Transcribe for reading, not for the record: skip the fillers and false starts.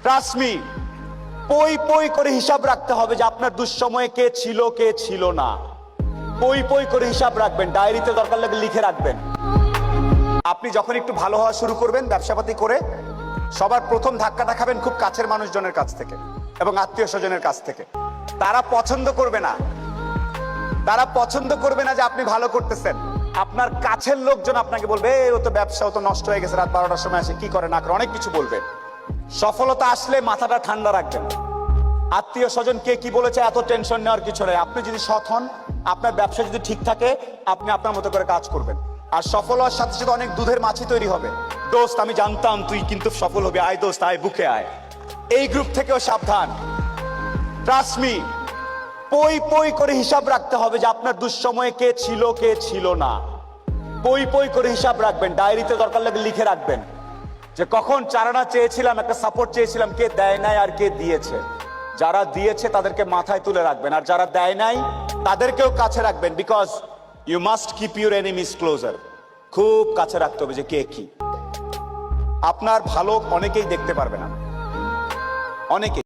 Trust me, পই পই করে হিসাব রাখতে হবে যে আপনার দুঃসময়ে কে ছিল না। পই পই করে হিসাব রাখবেন, ডায়েরিতে দরকার লাগে লিখে রাখবেন। আপনি যখন একটু ভালো হওয়া শুরু করবেন ব্যবসাপাতি করে, সবার প্রথম ধাক্কাটা খাবেন খুব কাছের মানুষজনের কাছ থেকে এবং আত্মীয় স্বজনের কাছ থেকে। তারা পছন্দ করবে না, যে আপনি ভালো করতেছেন। আপনার কাছের লোকজন আপনাকে বলবে ও তো ব্যবসা, ও তো নষ্ট হয়ে গেছে, রাত 12টার সময় আসে, কি করে না করে, অনেক কিছু বলবে। সফলতা আসলে মাথাটা ঠান্ডা রাখবেন। আত্মীয় স্বজন কে কি বলেছে এত টেনশন নেওয়ার কিছু নেই। আপনি যদি সৎ হন, আপনার ব্যবসা যদি ঠিক থাকে, আপনি আপনার মতো করে কাজ করবেন। আর সফল হওয়ার সাথে সাথে অনেক দুধের মাছি তৈরি হবে। দোস্ত আমি জানতাম তুই কিন্তু সফল হবে, আয় দোস্ত আয়, বুকে আয়। এই গ্রুপ থেকেও সাবধান। ট্রাস্ট মি, পই পই করে হিসাব রাখতে হবে যে আপনার দুঃসময়ে কে ছিল না। পই পই করে হিসাব রাখবেন, ডায়েরিতে দরকার লাগে লিখে রাখবেন যে কখন চারানা চেয়েছিলাম, একটা সাপোর্ট চেয়েছিলাম, কে দেয় নাই আর কে দিয়েছে। যারা দিয়েছে তাদেরকে মাথায় তুলে রাখবেন, আর যারা দেয় নাই তাদেরকেও কাছে রাখবেন। Because you must keep your enemies closer. খুব কাছে রাখতে হবে যে কে কি। আপনার ভালো অনেকেই দেখতে পারবে না, অনেকে।